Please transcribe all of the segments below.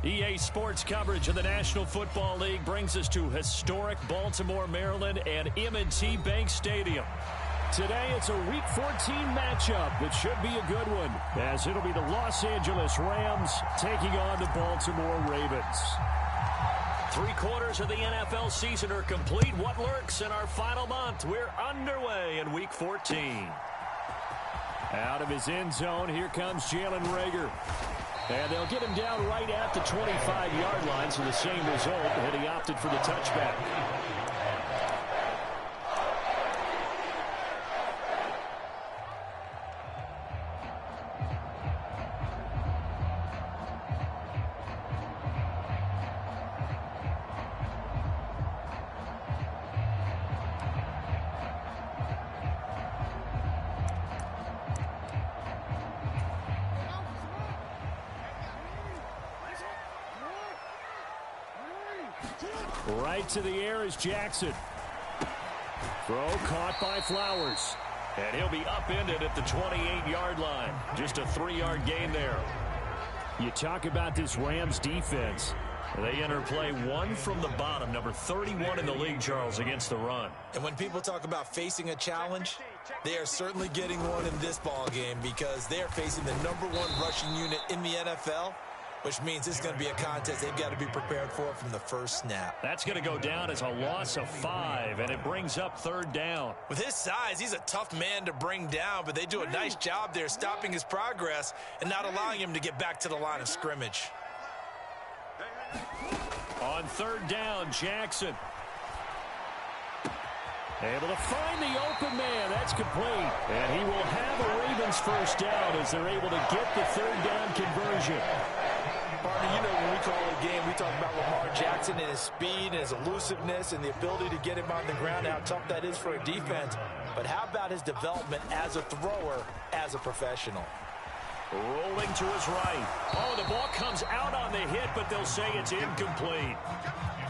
EA Sports coverage of the National Football League brings us to historic Baltimore, Maryland and M&T Bank Stadium. Today, it's a Week 14 matchup that should be a good one, as it'll be the Los Angeles Rams taking on the Baltimore Ravens. 3/4 of the NFL season are complete. What lurks in our final month? We're underway in Week 14. Out of his end zone, here comes Jalen Reagor. And they'll get him down right at the 25-yard line, so the same result, and he opted for the touchback. Right to the air is Jackson. Throw caught by Flowers. And he'll be upended at the 28-yard line. Just a 3-yard gain there. You talk about this Rams defense. They enter play one from the bottom, number 31 in the league, Charles, against the run. And when people talk about facing a challenge, they are certainly getting one in this ball game because they are facing the #1 rushing unit in the NFL, which means it's going to be a contest they've got to be prepared for from the first snap. That's going to go down as a loss of 5, and it brings up 3rd down. With his size, he's a tough man to bring down, but they do a nice job there stopping his progress and not allowing him to get back to the line of scrimmage. On 3rd down, Jackson. Able to find the open man. That's complete. And he will have a Ravens first down as they're able to get the 3rd down conversion. Partner, you know when we call a game, we talk about Lamar Jackson and his speed and his elusiveness and the ability to get him on the ground, how tough that is for a defense. But how about his development as a thrower, as a professional? Rolling to his right. Oh, the ball comes out on the hit, but they'll say it's incomplete.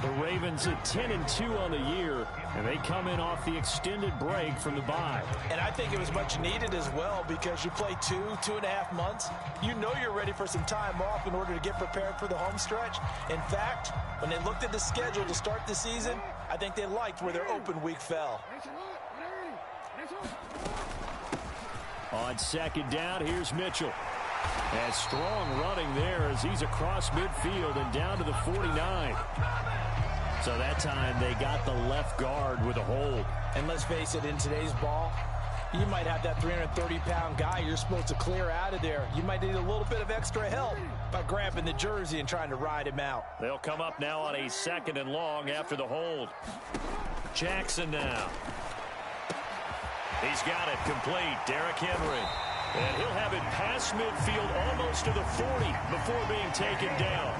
The Ravens at 10-2 on the year, and they come in off the extended break from the bye. And I think it was much needed as well because you play 2.5 months. You know you're ready for some time off in order to get prepared for the home stretch. In fact, when they looked at the schedule to start the season, I think they liked where their open week fell. On 2nd down, here's Mitchell. And strong running there as he's across midfield and down to the 49. So that time they got the left guard with a hold. And let's face it, in today's ball, you might have that 330-pound guy you're supposed to clear out of there. You might need a little bit of extra help by grabbing the jersey and trying to ride him out. They'll come up now on a 2nd and long after the hold. Jackson now. He's got it complete. Derrick Henry. And he'll have it past midfield almost to the 40 before being taken down.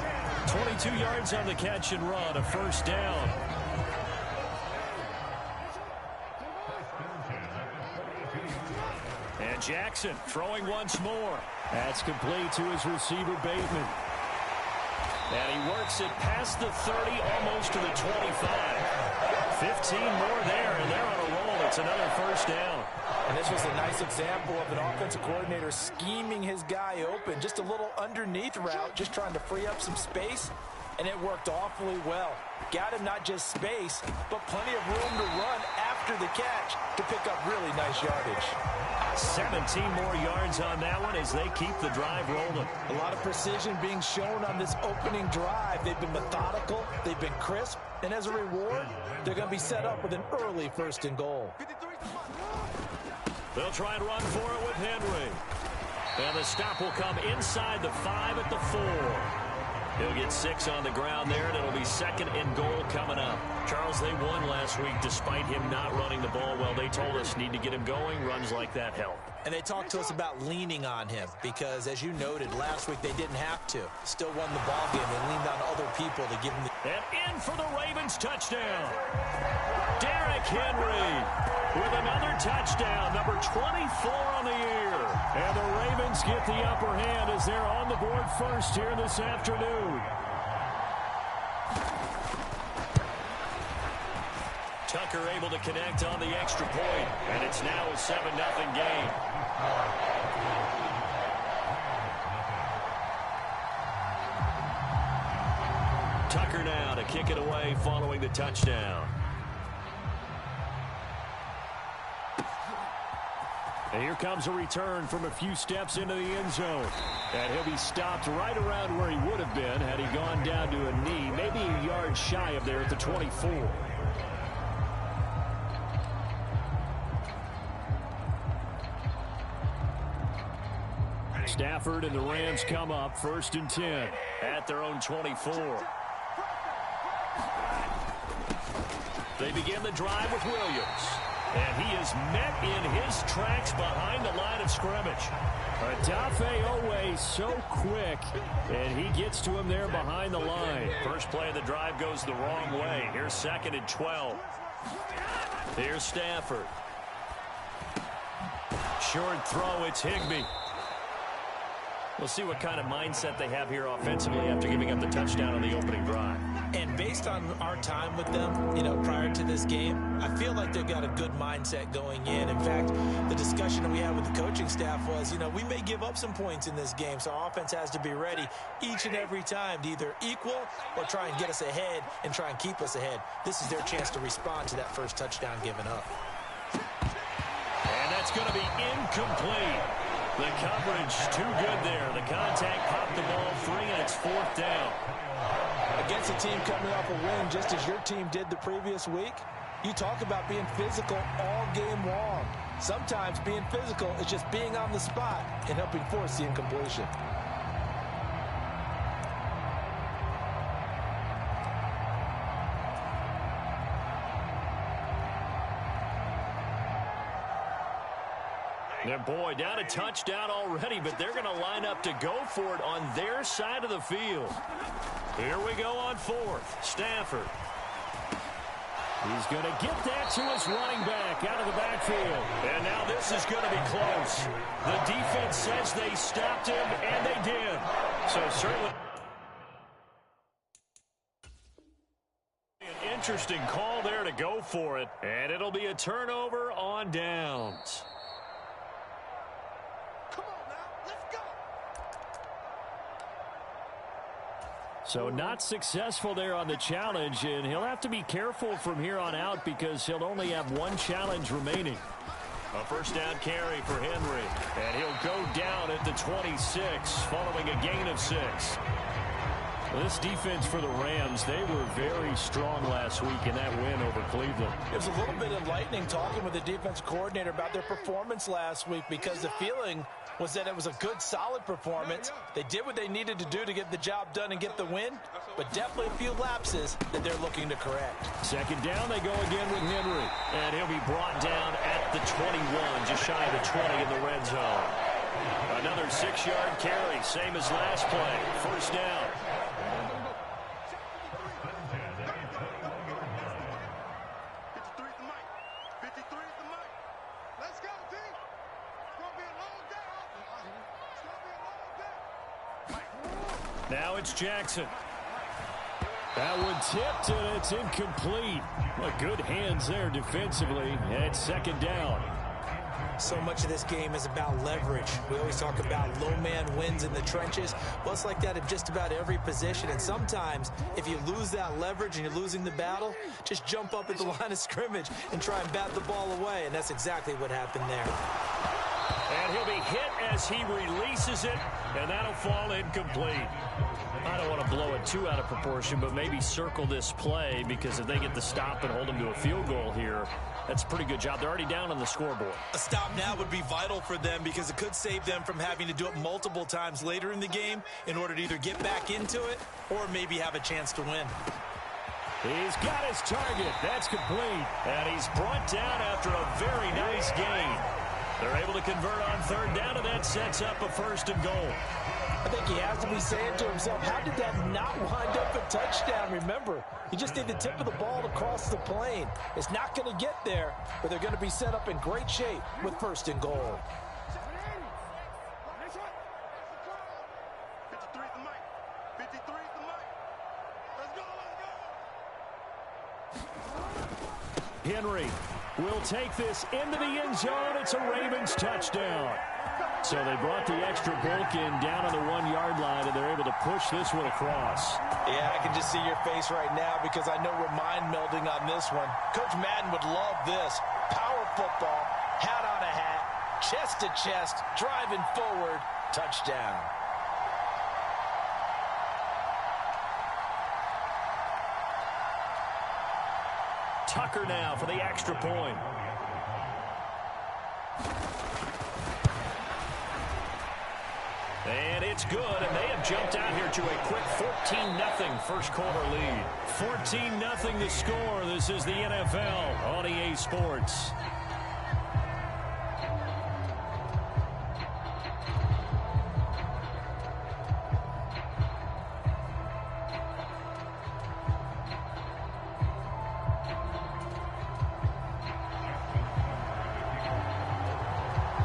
22 yards on the catch and run, a 1st down. And Jackson throwing once more. That's complete to his receiver, Bateman. And he works it past the 30, almost to the 25. 15 more there, and they're on a roll. It's another 1st down. And this was a nice example of an offensive coordinator scheming his guy open. Just a little underneath route, just trying to free up some space, and it worked awfully well. Got him not just space, but plenty of room to run after the catch to pick up really nice yardage. 17 more yards on that one as they keep the drive rolling. A lot of precision being shown on this opening drive. They've been methodical, they've been crisp, and as a reward, they're going to be set up with an early 1st and goal. They'll try and run for it with Henry. And the stop will come inside the 5 at the 4. He'll get 6 on the ground there, and it'll be 2nd and goal coming up. Charles, they won last week despite him not running the ball well. They told us need to get him going. Runs like that help. And they talked to us about leaning on him because, as you noted, last week they didn't have to. Still won the ball game. They leaned on other people to give them the... And in for the Ravens touchdown. Derrick Henry with another touchdown, number 24 on the year. And the Ravens get the upper hand as they're on the board first here this afternoon. Tucker able to connect on the extra point, and it's now a 7-0 game. Tucker now to kick it away following the touchdown. And here comes a return from a few steps into the end zone. And he'll be stopped right around where he would have been had he gone down to a knee, maybe a yard shy of there at the 24. Stafford and the Rams come up 1st and 10 at their own 24. They begin the drive with Williams. And he is met in his tracks behind the line of scrimmage. Odafe Oweh so quick, and he gets to him there behind the line. First play of the drive goes the wrong way. Here's 2nd and 12. Here's Stafford. Short throw, it's Higbee. We'll see what kind of mindset they have here offensively after giving up the touchdown on the opening drive. And based on our time with them, prior to this game, I feel like they've got a good mindset going in. In fact, the discussion that we had with the coaching staff was, we may give up some points in this game, so our offense has to be ready each and every time to either equal or try and get us ahead and try and keep us ahead. This is their chance to respond to that first touchdown given up. And that's going to be incomplete. The coverage too good there. The contact popped the ball free, and it's 4th down. Against a team coming off a win just as your team did the previous week, you talk about being physical all game long. Sometimes being physical is just being on the spot and helping force the incompletion. And boy, down a touchdown already, but they're going to line up to go for it on their side of the field. Here we go on 4th. Stafford. He's going to get that to his running back out of the backfield. And now this is going to be close. The defense says they stopped him, and they did. So certainly an interesting call there to go for it. And it'll be a turnover on downs. So not successful there on the challenge, and he'll have to be careful from here on out because he'll only have one challenge remaining. A first down carry for Henry, and he'll go down at the 26 following a gain of 6. This defense for the Rams, they were very strong last week in that win over Cleveland. It was a little bit enlightening talking with the defense coordinator about their performance last week because the feeling was that it was a good, solid performance. They did what they needed to do to get the job done and get the win, but definitely a few lapses that they're looking to correct. 2nd down, they go again with Henry, and he'll be brought down at the 21, just shy of the 20 in the red zone. Another 6-yard carry, same as last play. First down. Now it's Jackson. That one tipped, and it's incomplete. Well, good hands there defensively, and it's 2nd down. So much of this game is about leverage. We always talk about low man wins in the trenches. Well, it's like that at just about every position. And sometimes, if you lose that leverage and you're losing the battle, just jump up at the line of scrimmage and try and bat the ball away. And that's exactly what happened there. And he'll be hit as he releases it, and that'll fall incomplete. I don't want to blow it too out of proportion, but maybe circle this play because if they get the stop and hold them to a field goal here, that's a pretty good job. They're already down on the scoreboard. A stop now would be vital for them because it could save them from having to do it multiple times later in the game in order to either get back into it or maybe have a chance to win. He's got his target. That's complete. And he's brought down after a very nice gain. They're able to convert on 3rd down, and that sets up a 1st and goal. I think he has to be saying to himself, how did that not wind up a touchdown? Remember, he just did the tip of the ball across the plane. It's not going to get there, but they're going to be set up in great shape with 1st and goal. Henry will take this into the end zone. It's a Ravens touchdown. So they brought the extra bulk in down on the 1-yard line, and they're able to push this one across. Yeah, I can just see your face right now because I know we're mind melding on this one. Coach Madden would love this. Power football, hat on a hat, chest to chest, driving forward, touchdown. Tucker now for the extra point. And it's good, and they have jumped out here to a quick 14-0 first quarter lead. 14-0 the score. This is the NFL on EA Sports.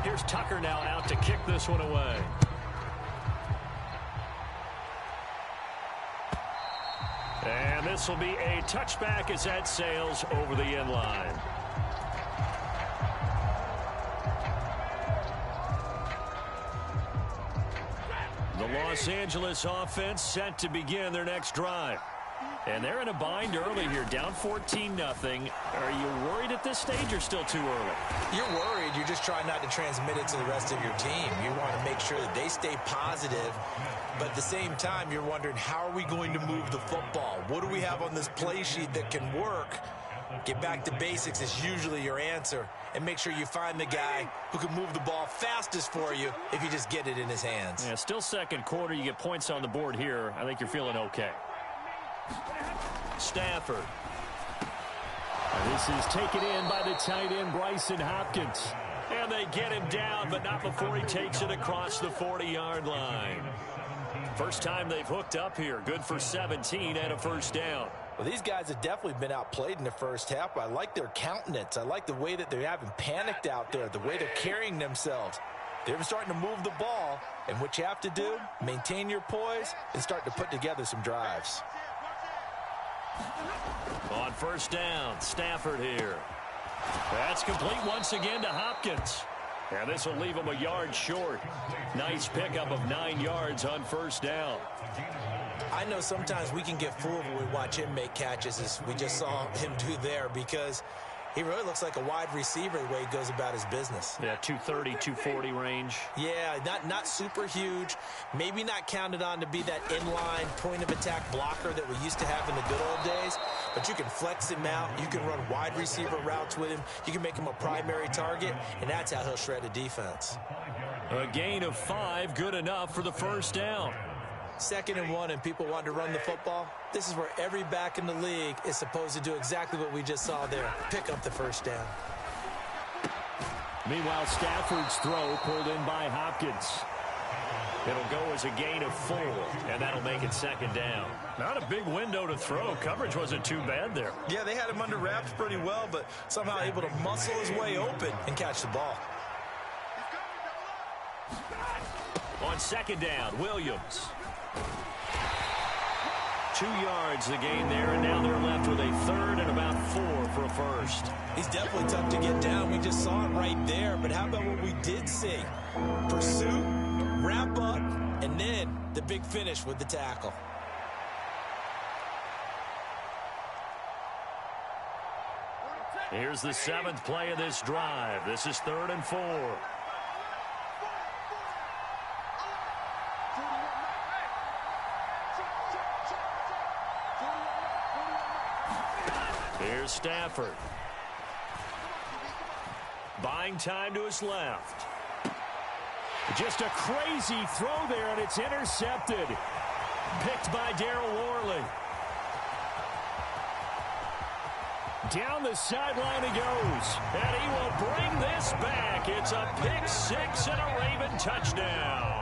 Here's Tucker now out to kick this one away. And this will be a touchback as that sails over the end line. The Los Angeles offense set to begin their next drive. And they're in a bind early here, down 14-0. Are you worried at this stage or still too early? You're worried. You're just trying not to transmit it to the rest of your team. You want to make sure that they stay positive. But at the same time, you're wondering, how are we going to move the football? What do we have on this play sheet that can work? Get back to basics is usually your answer. And make sure you find the guy who can move the ball fastest for you if you just get it in his hands. Yeah, still second quarter. You get points on the board here. I think you're feeling okay. Stafford. And this is taken in by the tight end, Bryson Hopkins. And they get him down, but not before he takes it across the 40-yard line. First time they've hooked up here. Good for 17 and a first down. Well, these guys have definitely been outplayed in the first half. I like their countenance. I like the way that they haven't panicked out there, the way they're carrying themselves. They're starting to move the ball, and what you have to do, maintain your poise and start to put together some drives. On first down, Stafford here. That's complete once again to Hopkins. And this will leave him a yard short. Nice pickup of 9 yards on first down. I know sometimes we can get fooled when we watch him make catches, as we just saw him do there, because he really looks like a wide receiver the way he goes about his business. Yeah, 230, 240 range. Yeah, not super huge. Maybe not counted on to be that inline point-of-attack blocker that we used to have in the good old days. But you can flex him out. You can run wide receiver routes with him. You can make him a primary target, and that's how he'll shred a defense. A gain of 5, good enough for the first down. 2nd and 1, and people want to run the football. This is where every back in the league is supposed to do exactly what we just saw there. Pick up the first down. Meanwhile, Stafford's throw pulled in by Hopkins. It'll go as a gain of 4, and that'll make it 2nd down. Not a big window to throw. Coverage wasn't too bad there. Yeah, they had him under wraps pretty well, but somehow able to muscle his way open and catch the ball. On 2nd down, Williams. 2 yards the gain there, and now they're left with a 3rd and about 4 for a first. He's definitely tough to get down. We just saw it right there, but how about what we did see? Pursuit, wrap up, and then the big finish with the tackle. Here's the 7th play of this drive. This is 3rd and 4. Here's Stafford. Buying time to his left. Just a crazy throw there, and it's intercepted. Picked by Daryl Worley. Down the sideline he goes, and he will bring this back. It's a pick 6 and a Raven touchdown.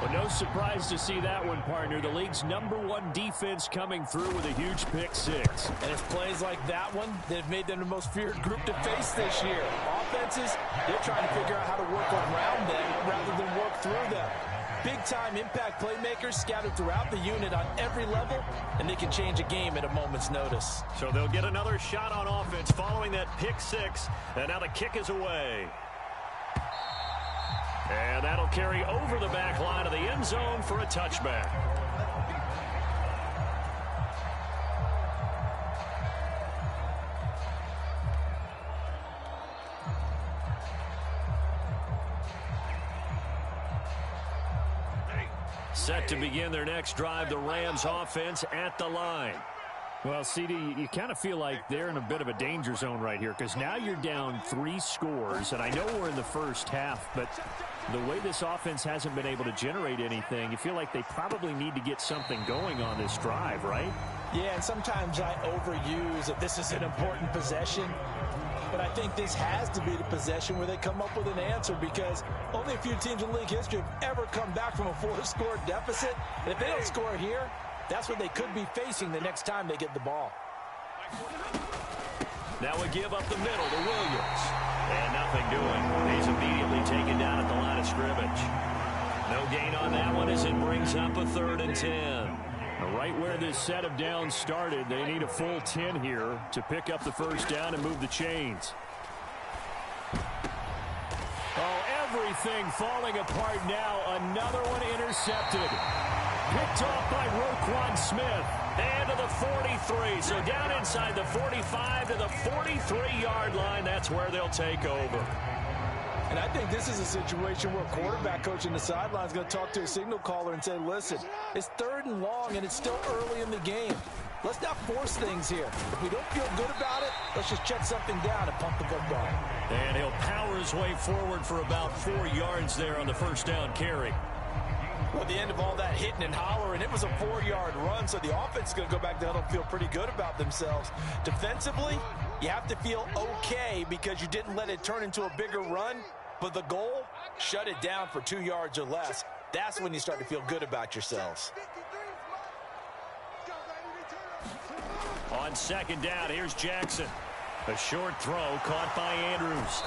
Well, no surprise to see that one, partner. The league's #1 defense coming through with a huge pick 6. And it's plays like that one that have made them the most feared group to face this year. Offenses, they're trying to figure out how to work around them rather than work through them. Big-time impact playmakers scattered throughout the unit on every level, and they can change a game at a moment's notice. So they'll get another shot on offense following that pick 6, and now the kick is away. And that'll carry over the back line of the end zone for a touchback. Set to begin their next drive, the Rams offense at the line. Well, CD, you kind of feel like they're in a bit of a danger zone right here because now you're down 3 scores, and I know we're in the first half, but the way this offense hasn't been able to generate anything, you feel like they probably need to get something going on this drive, right? Yeah, and sometimes I overuse that this is an important possession. But I think this has to be the possession where they come up with an answer because only a few teams in league history have ever come back from a 4-score deficit. And if they don't score here, that's what they could be facing the next time they get the ball. Now we give up the middle to Williams. And nothing doing. He's immediately taken down at the line of scrimmage. No gain on that one as it brings up a 3rd and 10. Right where this set of downs started, they need a full 10 here to pick up the first down and move the chains. Oh, everything falling apart now. Another one intercepted. Picked off by Roquan Smith. And to the 43. So down inside the 45 to the 43-yard line. That's where they'll take over. And I think this is a situation where a quarterback coach in the sideline is going to talk to a signal caller and say, listen, it's 3rd and long and it's still early in the game. Let's not force things here. If we don't feel good about it, let's just check something down and pump the football. And he'll power his way forward for about 4 yards there on the first down carry. Well, at the end of all that hitting and hollering, it was a 4-yard run, so the offense is going to go back down and feel pretty good about themselves. Defensively, you have to feel okay because you didn't let it turn into a bigger run. But the goal, shut it down for 2 yards or less. That's when you start to feel good about yourselves. On 2nd down, here's Jackson. A short throw caught by Andrews.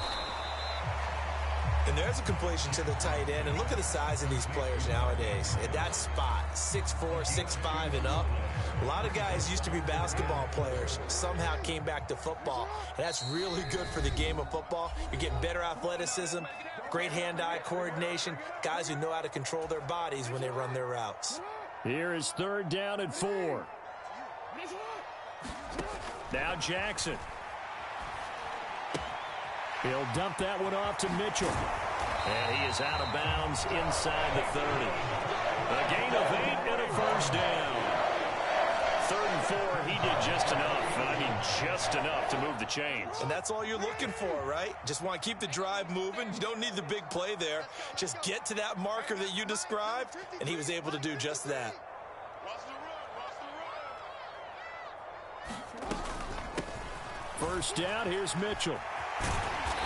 And there's a completion to the tight end. And look at the size of these players nowadays. At that spot, 6'4", 6'5", and up. A lot of guys used to be basketball players, somehow came back to football. And that's really good for the game of football. You're getting better athleticism, great hand-eye coordination, guys who know how to control their bodies when they run their routes. Here is 3rd down and 4. Now Jackson. He'll dump that one off to Mitchell. And he is out of bounds inside the 30. A gain of 8 and a first down. 3rd and 4, he did just enough, and I mean just enough to move the chains. And that's all you're looking for, right? Just want to keep the drive moving. You don't need the big play there. Just get to that marker that you described, and he was able to do just that. First down, here's Mitchell.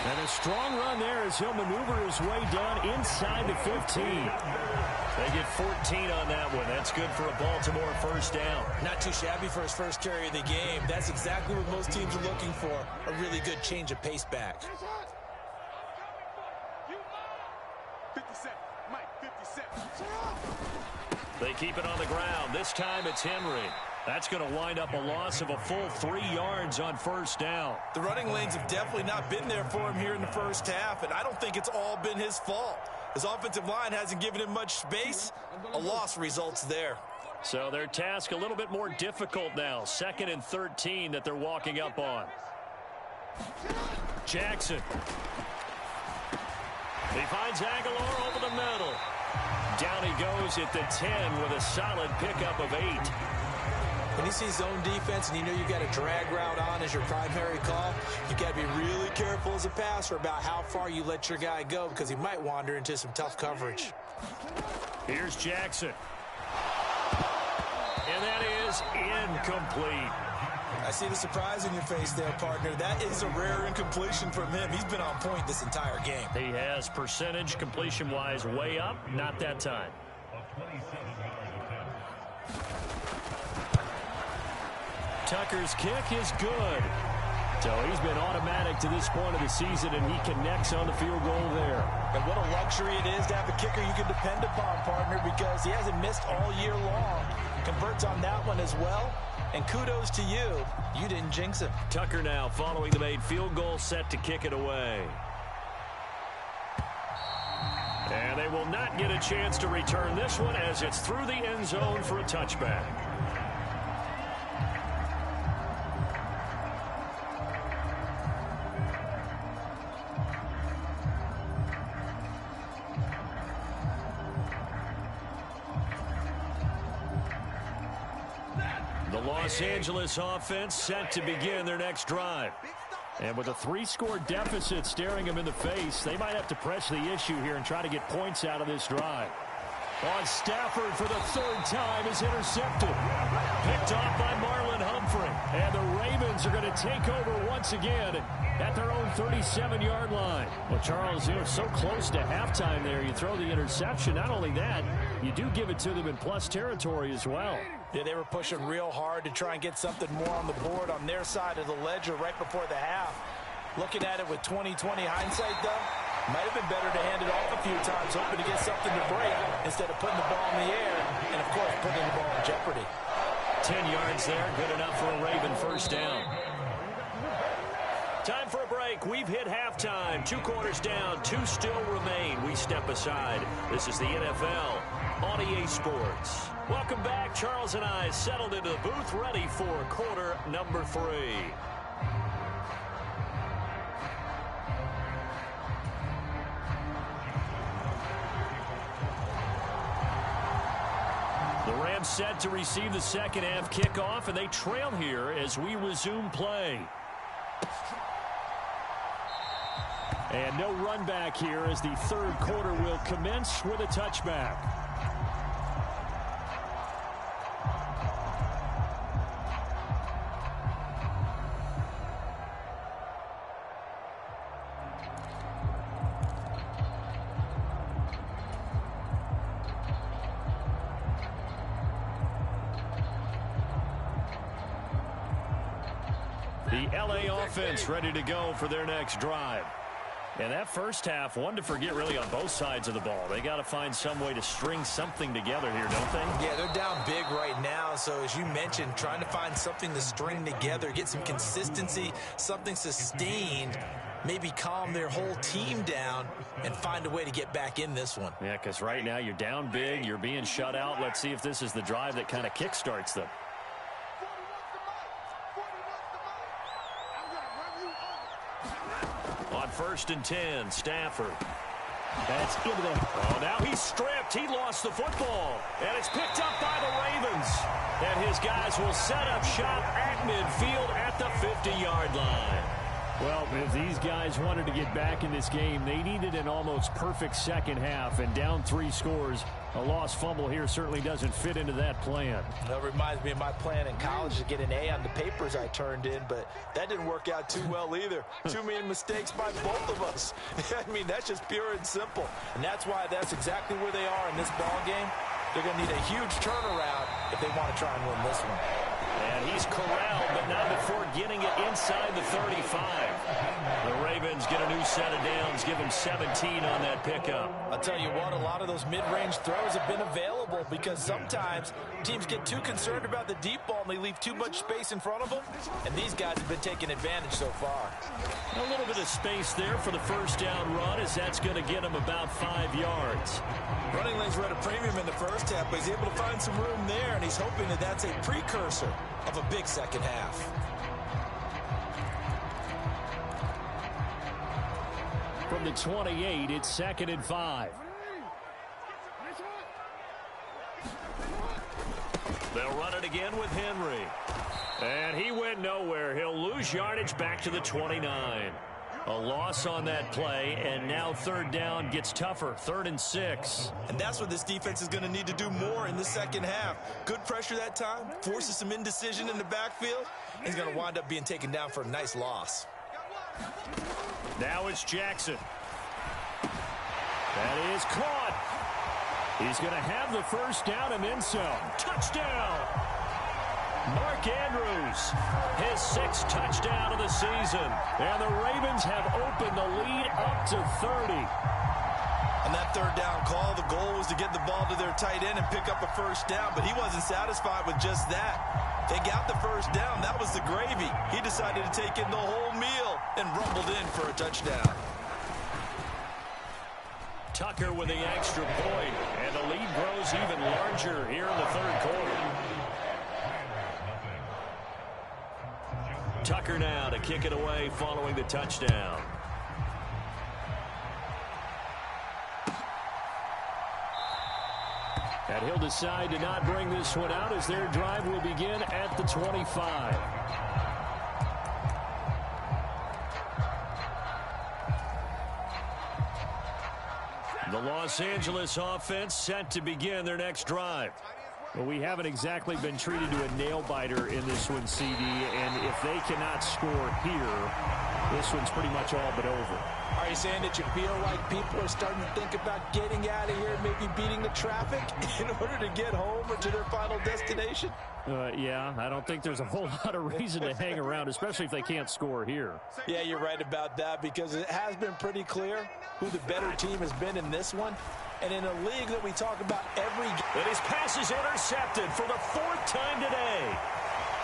And a strong run there as he'll maneuver his way down inside the 15. They get 14 on that one. That's good for a Baltimore first down. Not too shabby for his first carry of the game. That's exactly what most teams are looking for. A really good change of pace back. 57, Mike, 57. They keep it on the ground. This time it's Henry. That's going to wind up a loss of a full 3 yards on first down. The running lanes have definitely not been there for him here in the first half, and I don't think it's all been his fault. His offensive line hasn't given him much space. A loss results there. So their task a little bit more difficult now. 2nd and 13 that they're walking up on. Jackson. He finds Aguilar over the middle. Down he goes at the 10 with a solid pickup of 8. When you see zone defense and you know you've got a drag route on as your primary call, you've got to be really careful as a passer about how far you let your guy go because he might wander into some tough coverage. Here's Jackson. And that is incomplete. I see the surprise in your face there, partner. That is a rare incompletion from him. He's been on point this entire game. He has percentage completion-wise way up. Not that time. Tucker's kick is good. So he's been automatic to this point of the season, and he connects on the field goal there. And what a luxury it is to have a kicker you can depend upon, partner, because he hasn't missed all year long. Converts on that one as well. And kudos to you. You didn't jinx him. Tucker now following the made field goal, set to kick it away. And they will not get a chance to return this one as it's through the end zone for a touchback. The Los Angeles offense set to begin their next drive. And with a 3-score deficit staring them in the face, they might have to press the issue here and try to get points out of this drive. On Stafford for the 3rd time is intercepted. Picked off by Marlon Humphrey. And the Ravens are going to take over once again at their own 37-yard line. Well, Charles, so close to halftime there. You throw the interception. Not only that, you do give it to them in plus territory as well. Yeah, they were pushing real hard to try and get something more on the board on their side of the ledger right before the half. Looking at it with 20/20 hindsight, though, might have been better to hand it off a few times, hoping to get something to break instead of putting the ball in the air and, of course, putting the ball in jeopardy. 10 yards there, good enough for a Raven first down. Time for a break. We've hit halftime. 2 quarters down, 2 still remain. We step aside. This is the NFL on EA Sports. Welcome back. Charles and I settled into the booth, ready for quarter number 3. The Rams set to receive the second half kickoff, and they trail here as we resume play. And no run back here as the 3rd quarter will commence with a touchback. The LA offense ready to go for their next drive. And that first half, one to forget really on both sides of the ball. They got to find some way to string something together here, don't they? Yeah, they're down big right now. So as you mentioned, trying to find something to string together, get some consistency, something sustained, maybe calm their whole team down and find a way to get back in this one. Yeah, because right now you're down big, you're being shut out. Let's see if this is the drive that kind of kickstarts them. On 1st and 10, Stafford. That's into the... Oh, now he's stripped. He lost the football. And it's picked up by the Ravens. And his guys will set up shop at midfield at the 50-yard line. Well, if these guys wanted to get back in this game, they needed an almost perfect second half. And down 3 scores, a lost fumble here certainly doesn't fit into that plan. That reminds me of my plan in college to get an A on the papers I turned in, but that didn't work out too well either. Too many mistakes by both of us. I mean, that's just pure and simple. And that's why that's exactly where they are in this ball game. They're going to need a huge turnaround if they want to try and win this one. And he's corralled, but not before getting it inside the 35. The Ravens get a new set of downs, give him 17 on that pickup. I'll tell you what, a lot of those mid-range throws have been available because sometimes teams get too concerned about the deep ball and they leave too much space in front of them, and these guys have been taking advantage so far. A little bit of space there for the first down run as that's going to get him about 5 yards. Running lanes were at a premium in the first half, but he's able to find some room there, and he's hoping that that's a precursor of a big second half. From the 28, it's 2nd and 5. They'll run it again with Henry. And he went nowhere. He'll lose yardage back to the 29. A loss on that play, and now 3rd down gets tougher. 3rd and 6. And that's what this defense is going to need to do more in the second half. Good pressure that time, forces some indecision in the backfield. He's going to wind up being taken down for a nice loss. Now it's Jackson. That is caught. He's going to have the first down and then some. Touchdown! Mark Andrews, his 6th touchdown of the season. And the Ravens have opened the lead up to 30. On that 3rd down call, the goal was to get the ball to their tight end and pick up a first down, but he wasn't satisfied with just that. They got the first down. That was the gravy. He decided to take in the whole meal and rumbled in for a touchdown. Tucker with the extra point, and the lead grows even larger here in the third quarter. Tucker now to kick it away following the touchdown. And he'll decide to not bring this one out as their drive will begin at the 25. The Los Angeles offense set to begin their next drive. Well, we haven't exactly been treated to a nail-biter in this one, CD, and if they cannot score here, this one's pretty much all but over. Are you saying that you feel like people are starting to think about getting out of here, maybe beating the traffic in order to get home or to their final destination? Yeah, I don't think there's a whole lot of reason to hang around, especially if they can't score here. Yeah, you're right about that, because it has been pretty clear who the better team has been in this one. And in a league that we talk about every game. And his pass is intercepted for the fourth time today.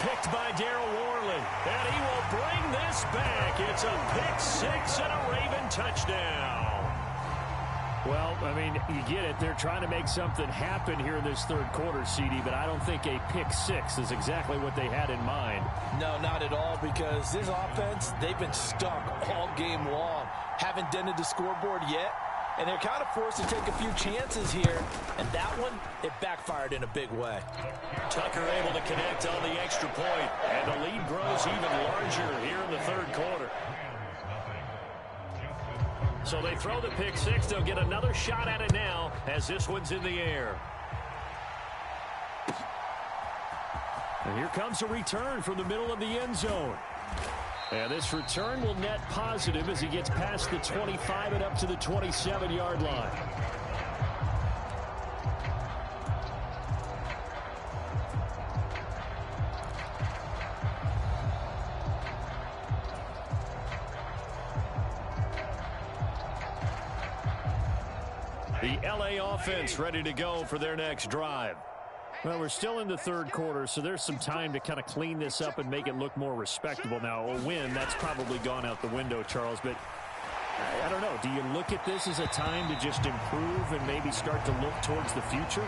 Picked by Darryl Worley. And he will bring this back. It's a pick six and a Raven touchdown. Well, I mean, you get it. They're trying to make something happen here in this third quarter, CD, but I don't think a pick six is exactly what they had in mind. No, not at all, because this offense, they've been stuck all game long. Haven't dented the scoreboard yet. And they're kind of forced to take a few chances here. And that one, it backfired in a big way. Tucker able to connect on the extra point. And the lead grows even larger here in the third quarter. So they throw the pick six. They'll get another shot at it now as this one's in the air. And here comes a return from the middle of the end zone. And this return will net positive as he gets past the 25 and up to the 27-yard line. The LA offense ready to go for their next drive. Well, we're still in the third quarter, so there's some time to kind of clean this up and make it look more respectable. Now, a win, that's probably gone out the window, Charles, but I don't know. Do you look at this as a time to just improve and maybe start to look towards the future?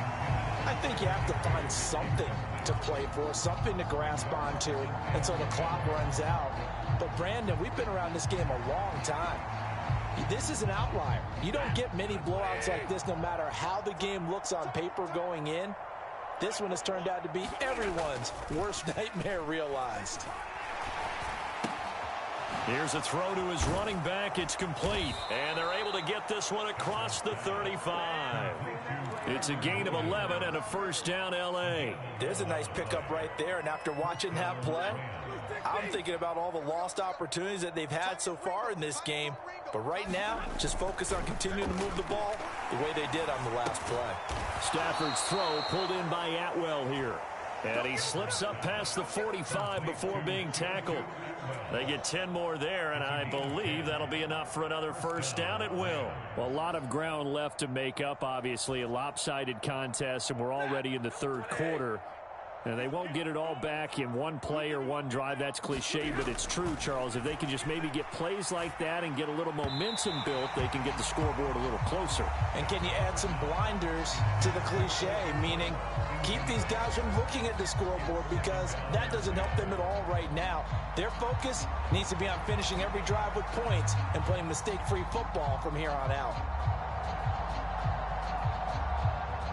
I think you have to find something to play for, something to grasp onto until the clock runs out. But, Brandon, we've been around this game a long time. This is an outlier. You don't get many blowouts like this no matter how the game looks on paper going in. This one has turned out to be everyone's worst nightmare realized. Here's a throw to his running back. It's complete. And they're able to get this one across the 35. It's a gain of 11 and a first down, L.A. There's a nice pickup right there. And after watching that play, I'm thinking about all the lost opportunities that they've had so far in this game. But right now, just focus on continuing to move the ball the way they did on the last play. Stafford's throw pulled in by Atwell here. And he slips up past the 45 before being tackled. They get 10 more there, and I believe that'll be enough for another first down at will. Well, a lot of ground left to make up, obviously. A lopsided contest, and we're already in the third quarter. And they won't get it all back in one play or one drive. That's cliche, but it's true, Charles. If they can just maybe get plays like that and get a little momentum built, they can get the scoreboard a little closer. And can you add some blinders to the cliche, meaning keep these guys from looking at the scoreboard, because that doesn't help them at all right now. Their focus needs to be on finishing every drive with points and playing mistake-free football from here on out.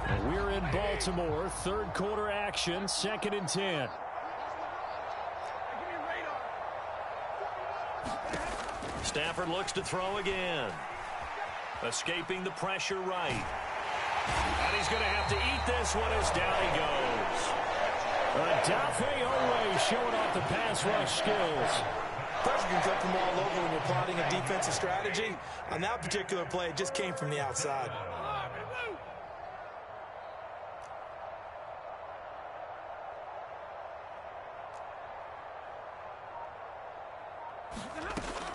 And we're in Baltimore, third quarter action, 2nd and 10. Stafford looks to throw again. Escaping the pressure right. And he's going to have to eat this one as down he goes. Odafe Oweh showing off the pass rush skills. Pressure can come from all over when you're plotting a defensive strategy. On that particular play, it just came from the outside.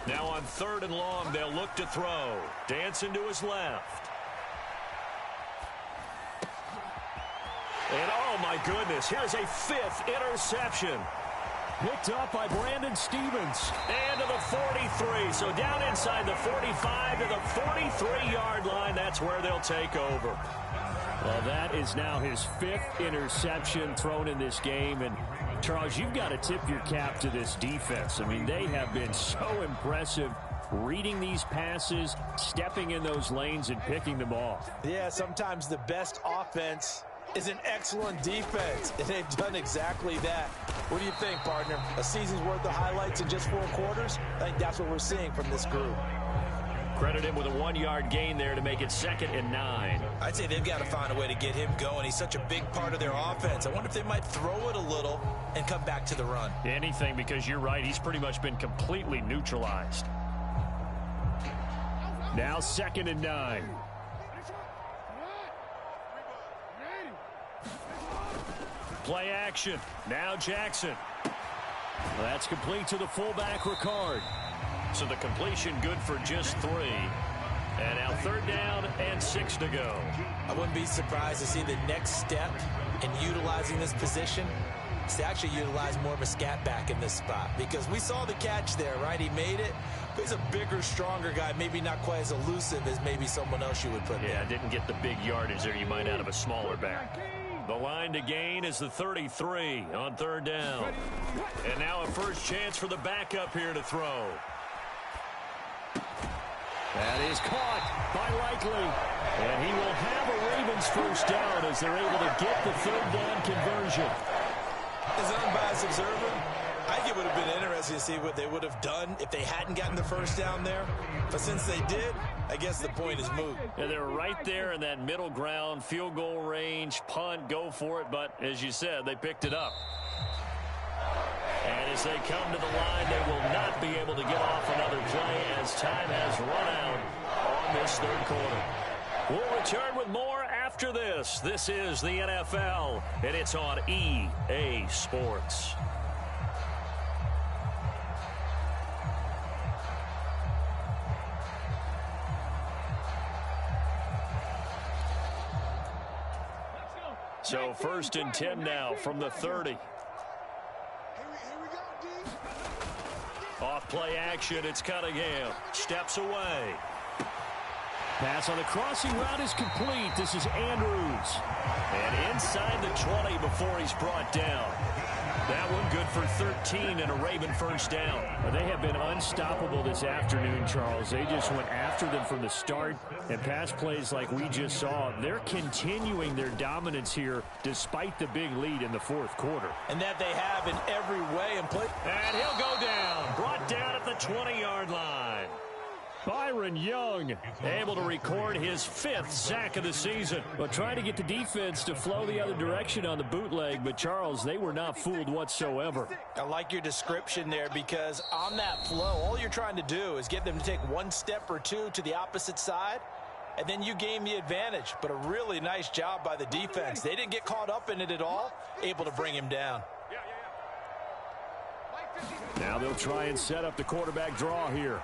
Now on 3rd and long, they'll look to throw. Dancing to his left. And oh my goodness, here's a 5th interception. Picked up by Brandon Stephens. And to the 43. So down inside the 45 to the 43-yard line. That's where they'll take over. Well, that is now his 5th interception thrown in this game. And, Charles, you've got to tip your cap to this defense. I mean, they have been so impressive reading these passes, stepping in those lanes, and picking them off. Yeah, sometimes the best offense is an excellent defense, and they've done exactly that. What do you think, partner? A season's worth of highlights in just 4 quarters? I think that's what we're seeing from this group. Credit him with a 1-yard gain there to make it 2nd and 9. I'd say they've got to find a way to get him going. He's such a big part of their offense. I wonder if they might throw it a little and come back to the run. Anything, because you're right. He's pretty much been completely neutralized. Now 2nd and 9. Play action. Now Jackson. Well, that's complete to the fullback, Ricard. So the completion good for just 3. And now 3rd down and 6 to go. I wouldn't be surprised to see the next step in utilizing this position is to actually utilize more of a scat back in this spot. Because we saw the catch there, right? He made it. But he's a bigger, stronger guy, maybe not quite as elusive as maybe someone else you would put there. Yeah, didn't get the big yardage there you might out of a smaller back. The line to gain is the 33 on 3rd down. And now a first chance for the backup here to throw. That is caught by Likely. And he will have a Ravens first down as they're able to get the 3rd down conversion. As an unbiased observer, I think it would have been interesting to see what they would have done if they hadn't gotten the first down there. But since they did, I guess the point is moot. Yeah, they're right there in that middle ground, field goal range, punt, go for it. But as you said, they picked it up. And as they come to the line, they will not be able to get off another play as time has run out on this 3rd quarter. We'll return with more after this. This is the NFL, and it's on EA Sports. So 1st and 10 now from the 30. Off play action, it's Cunningham. Steps away. Pass on the crossing route is complete. This is Andrews. And inside the 20 before he's brought down. That one good for 13 and a Raven first down. Well, they have been unstoppable this afternoon, Charles. They just went after them from the start. And pass plays like we just saw, they're continuing their dominance here despite the big lead in the 4th quarter. And that they have in every way. And he'll go down. Brought down at the 20-yard line. Byron Young able to record his 5th sack of the season. But trying to get the defense to flow the other direction on the bootleg. But, Charles, they were not fooled whatsoever. I like your description there because on that flow, all you're trying to do is get them to take 1 step or 2 to the opposite side, and then you gain the advantage. But a really nice job by the defense. They didn't get caught up in it at all, able to bring him down. Now they'll try and set up the quarterback draw here.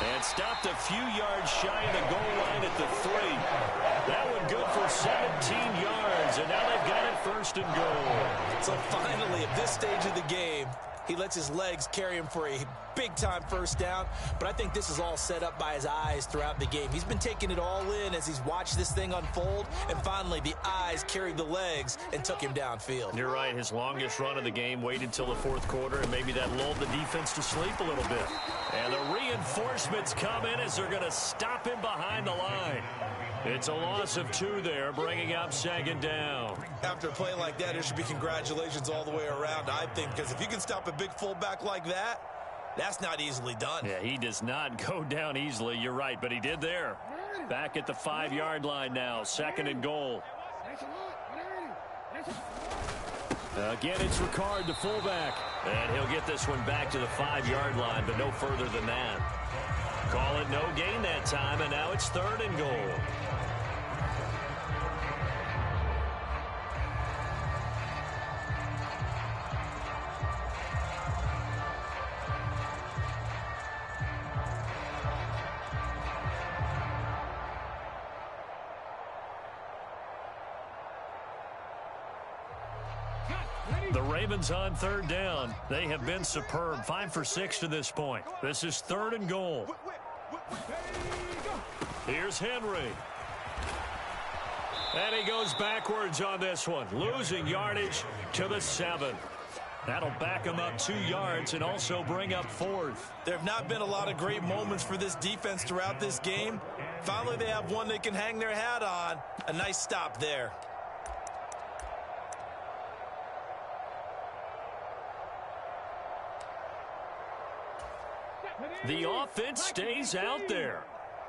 And stopped a few yards shy of the goal line at the 3. That one good for 17 yards, and now they've got it 1st and goal. So finally, at this stage of the game, he lets his legs carry him for a big-time first down. But I think this is all set up by his eyes throughout the game. He's been taking it all in as he's watched this thing unfold. And finally, the eyes carried the legs and took him downfield. You're right. His longest run of the game waited till the 4th quarter, and maybe that lulled the defense to sleep a little bit. And the reinforcements come in as they're going to stop him behind the line. It's a loss of 2 there, bringing up 2nd down. After a play like that, there should be congratulations all the way around, I think, because if you can stop a big fullback like that, that's not easily done. Yeah, he does not go down easily. You're right, but he did there. Back at the 5-yard line now, 2nd and goal. Again, it's Ricard, the fullback. And he'll get this one back to the 5-yard line, but no further than that. Call it no gain that time, and now it's 3rd and goal. Ready? The Ravens on third down. They have been superb. 5 for 6 to this point. This is 3rd and goal. Here's Henry. And he goes backwards on this one, losing yardage to the 7. That'll back him up 2 yards and also bring up 4th. There have not been a lot of great moments for this defense throughout this game. Finally, they have one they can hang their hat on. A nice stop there. The offense stays out there.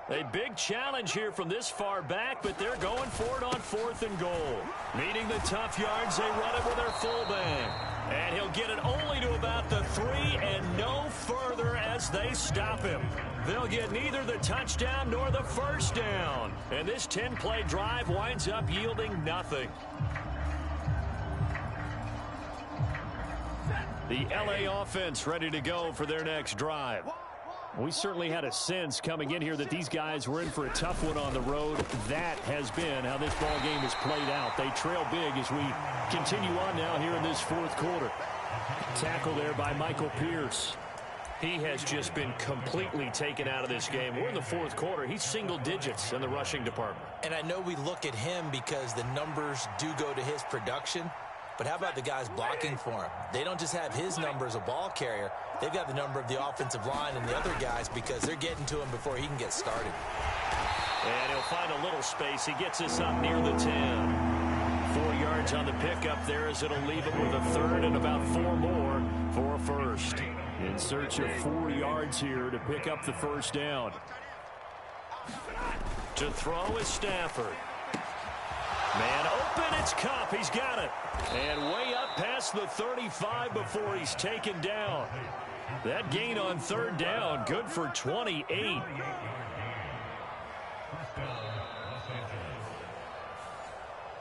A big challenge here from this far back, but they're going for it on 4th and goal. Meeting the tough yards, they run it with their fullback. And he'll get it only to about the 3 and no further as they stop him. They'll get neither the touchdown nor the first down. And this 10-play drive winds up yielding nothing. The LA offense ready to go for their next drive. We certainly had a sense coming in here that these guys were in for a tough one on the road. That has been how this ball game has played out. They trail big as we continue on now here in this 4th quarter. Tackle there by Michael Pierce. He has just been completely taken out of this game. We're in the 4th quarter. He's single digits in the rushing department. And I know we look at him because the numbers do go to his production. But how about the guys blocking for him? They don't just have his number as a ball carrier. They've got the number of the offensive line and the other guys because they're getting to him before he can get started. And he'll find a little space. He gets this up near the 10. 4 yards on the pickup there as it'll leave it with a 3rd and about 4 more for a first. In search of 4 yards here to pick up the first down. To throw is Stafford. Man open, it's Kupp. He's got it. And way up past the 35 before he's taken down. That gain on 3rd down, good for 28.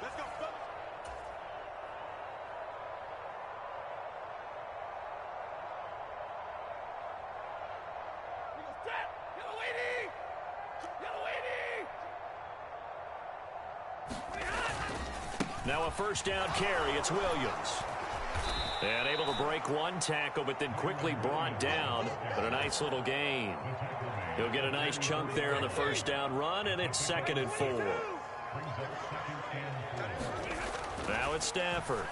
Let's go, fellas. Now a first down carry. It's Williams. And able to break one tackle, but then quickly brought down. But a nice little gain. He'll get a nice chunk there on the first down run, and it's 2nd and 4. Now it's Stafford.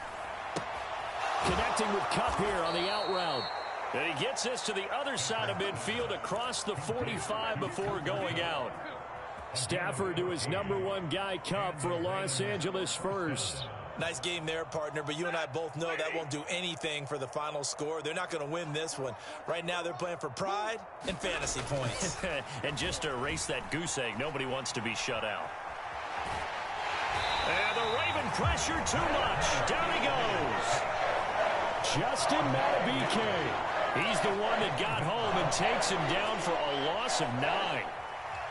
Connecting with Kupp here on the out route. And he gets this to the other side of midfield across the 45 before going out. Stafford to his #1 guy, Kupp, for a Los Angeles first. Nice game there, partner, but you and I both know that won't do anything for the final score. They're not going to win this one. Right now, they're playing for pride and fantasy points. And just to erase that goose egg, nobody wants to be shut out. And the Raven pressure too much. Down he goes. Justin Madubuike. He's the one that got home and takes him down for a loss of 9.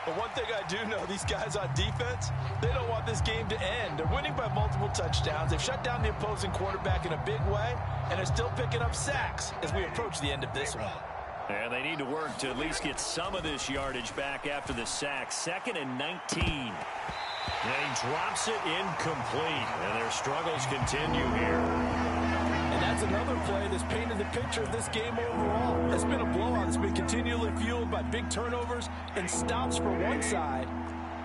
But one thing I do know, these guys on defense, they don't want this game to end. They're winning by multiple touchdowns. They've shut down the opposing quarterback in a big way, and they're still picking up sacks as we approach the end of this one. And they need to work to at least get some of this yardage back after the sack. 2nd and 19. And he drops it incomplete, and their struggles continue here. And that's another play that's painted the picture of this game overall. It's been a blowout. It's been continually fueled by big turnovers and stops for one side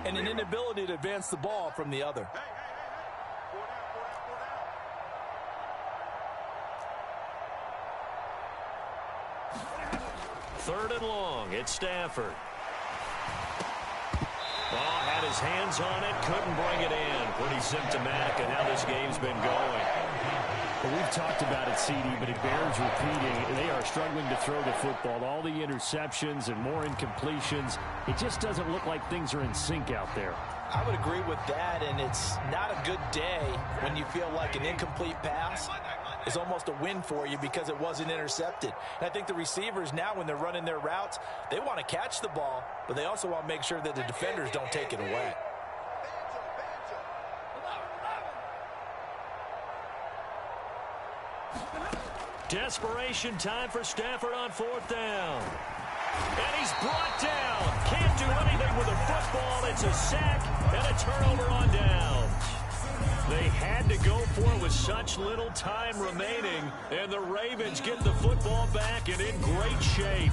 and an inability to advance the ball from the other. Third and long. It's Stafford. Oh, had his hands on it. Couldn't bring it in. Pretty symptomatic of how this game's been going. Well, we've talked about it, CD, but it bears repeating. They are struggling to throw the football. All the interceptions and more incompletions. It just doesn't look like things are in sync out there. I would agree with that, and it's not a good day when you feel like an incomplete pass is almost a win for you because it wasn't intercepted. And I think the receivers now, when they're running their routes, they want to catch the ball, but they also want to make sure that the defenders don't take it away. Desperation time for Stafford on 4th down. And he's brought down. Can't do anything with the football. It's a sack and a turnover on downs. They had to go for it with such little time remaining, and the Ravens get the football back and in great shape.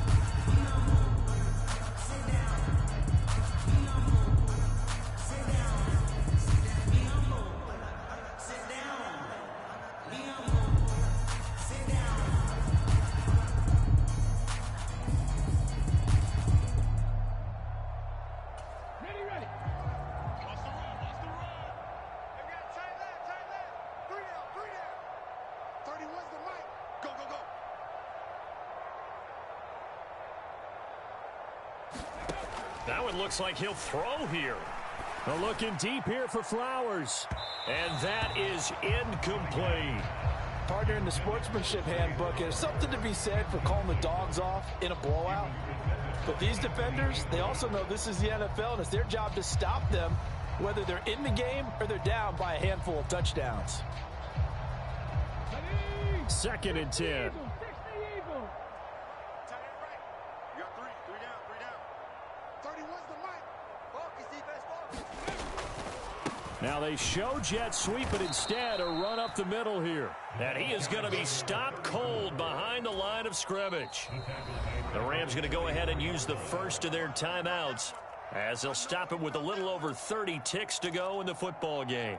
That one looks like he'll throw here. Looking deep here for Flowers. And that is incomplete. Partner, in the sportsmanship handbook, there's something to be said for calling the dogs off in a blowout. But these defenders, they also know this is the NFL, and it's their job to stop them, whether they're in the game or they're down by a handful of touchdowns. 2nd and 10. Now they show jet sweep, but instead a run up the middle here. And he is going to be stopped cold behind the line of scrimmage. The Rams going to go ahead and use the first of their timeouts as they'll stop him with a little over 30 ticks to go in the football game.